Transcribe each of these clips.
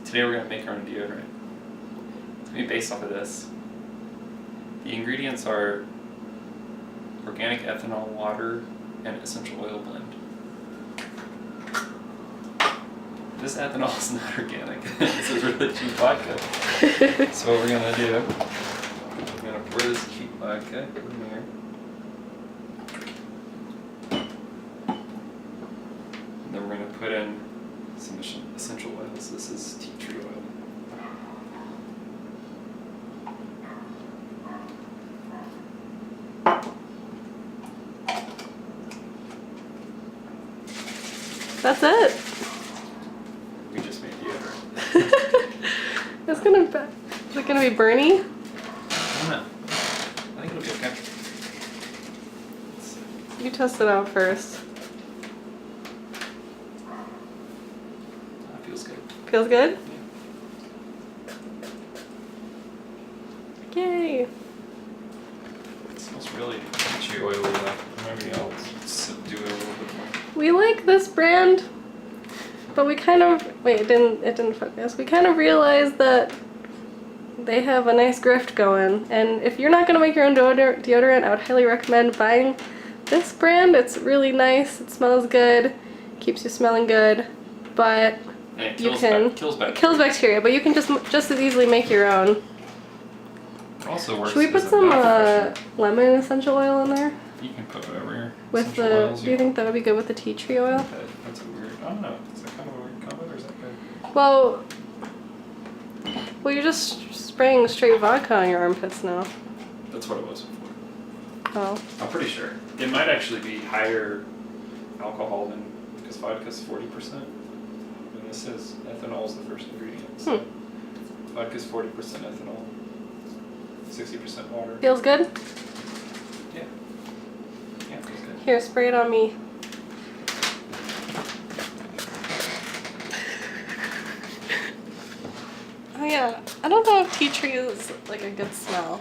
Today we're going to make our own deodorant. It's going to be based off of this. The ingredients are organic ethanol, water, and essential oil blend. This ethanol is not organic. This is really cheap vodka. So what we're going to do, we're going to pour this cheap vodka in here. And then we're going to put in some essential oils. This is tea tree oil. That's it. We just made deodorant. Is it gonna be Bernie? I don't know. I think it'll be okay. You test it out first. That feels good. Feels good? Yeah. Yay. It smells really chewy oily though. Maybe I'll do it a little bit more. We like this brand, but we kind of it didn't focus. We kind of realized that they have a nice grift going, and if you're not gonna make your own deodorant, I would highly recommend buying this brand. It's really nice. It smells good, keeps you smelling good, but And it kills bacteria. It kills bacteria, but you can just as easily make your own. It also works. Should we put as a some mouth lemon essential oil in there? freshener. You can put whatever your With essential the, oils do you think that would be good with the tea tree oil? Okay, that's a weird. I don't know. Is that kind of a weird combo, or is that good? Well, you're just spraying straight vodka on your armpits now. That's what it was before. Oh. I'm pretty sure. It might actually be higher alcohol than, because vodka's 40%. And this says ethanol is the first ingredient. So vodka's 40% ethanol, 60% water. Feels good? Yeah. Yeah, it feels good. Here, spray it on me. Oh yeah, I don't know if tea tree is like a good smell.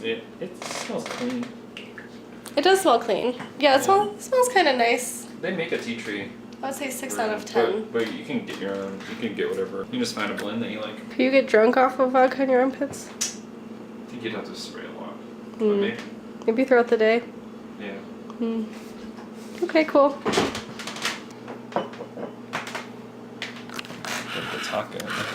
It smells clean. It does smell clean. Yeah, it smells kind of nice. They make a tea tree. I would say 6 out of 10. But you can get your own. You can get whatever. You can just find a blend that you like. Could you get drunk off of vodka in your armpits? I think you'd have to spray a lot. But maybe. Maybe throughout the day? Yeah. Okay, cool. Put the taco in there.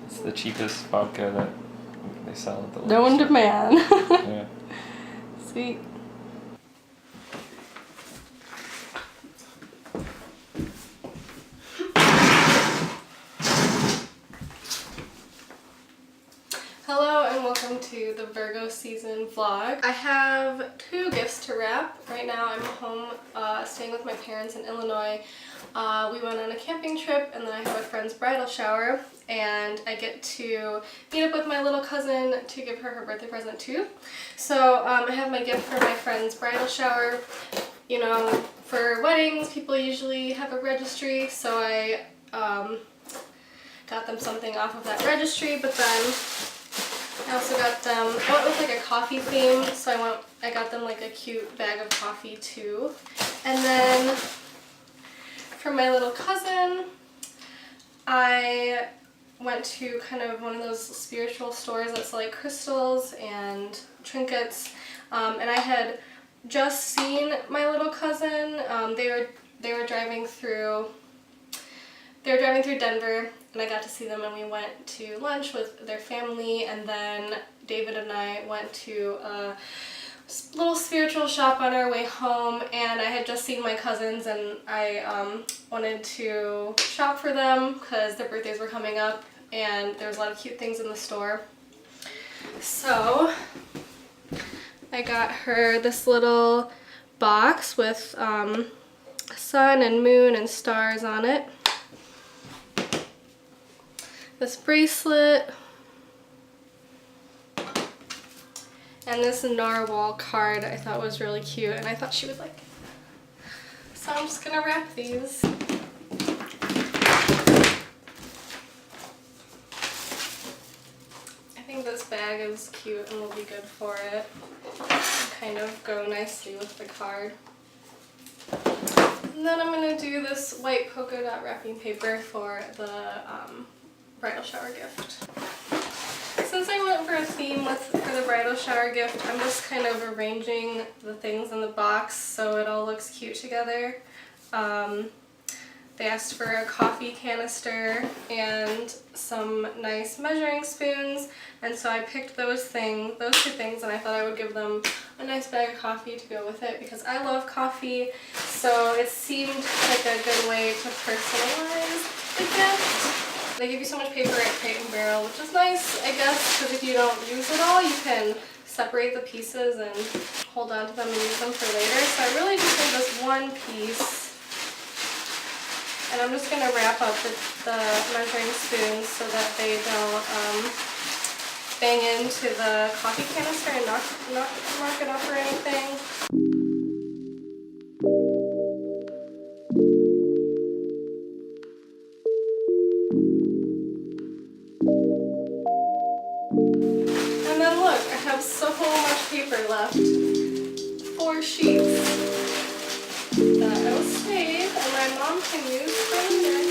It's the cheapest vodka that they sell at the liquor Known to store. man. Yeah. Sweet. Hello and welcome to the Virgo season vlog. I have 2 gifts to wrap. Right now I'm home staying with my parents in Illinois. We went on a camping trip and then I have a friend's bridal shower and I get to meet up with my little cousin to give her her birthday present too. So I have my gift for my friend's bridal shower. You know, for weddings people usually have a registry, so I got them something off of that registry, but then I also got them, I went with like a coffee theme, so I got them like a cute bag of coffee too. And then for my little cousin, I went to kind of one of those spiritual stores that's like crystals and trinkets, and I had just seen my little cousin. They were driving through Denver, and I got to see them, and we went to lunch with their family, and then David and I went to a little spiritual shop on our way home, and I had just seen my cousins, and I wanted to shop for them because their birthdays were coming up, and there was a lot of cute things in the store. So I got her this little box with sun and moon and stars on it. This bracelet, and this narwhal card I thought was really cute, and I thought she would like it. So I'm just gonna wrap these. I think this bag is cute and will be good for it. Kind of go nicely with the card. And then I'm gonna do this white polka dot wrapping paper for the bridal shower gift. Since I went for a theme for the bridal shower gift, I'm just kind of arranging the things in the box so it all looks cute together. They asked for a coffee canister and some nice measuring spoons, and so I picked those two things, and I thought I would give them a nice bag of coffee to go with it because I love coffee, so it seemed like a good way to personalize the gift. They give you so much paper at Crate and Barrel, which is nice, I guess, because if you don't use it all, you can separate the pieces and hold on to them and use them for later. So I really just need this one piece. And I'm just going to wrap up the measuring spoons so that they don't bang into the coffee canister and knock it off or anything. And then look, I have so much paper left. 4 sheets that I will save and my mom can use for later.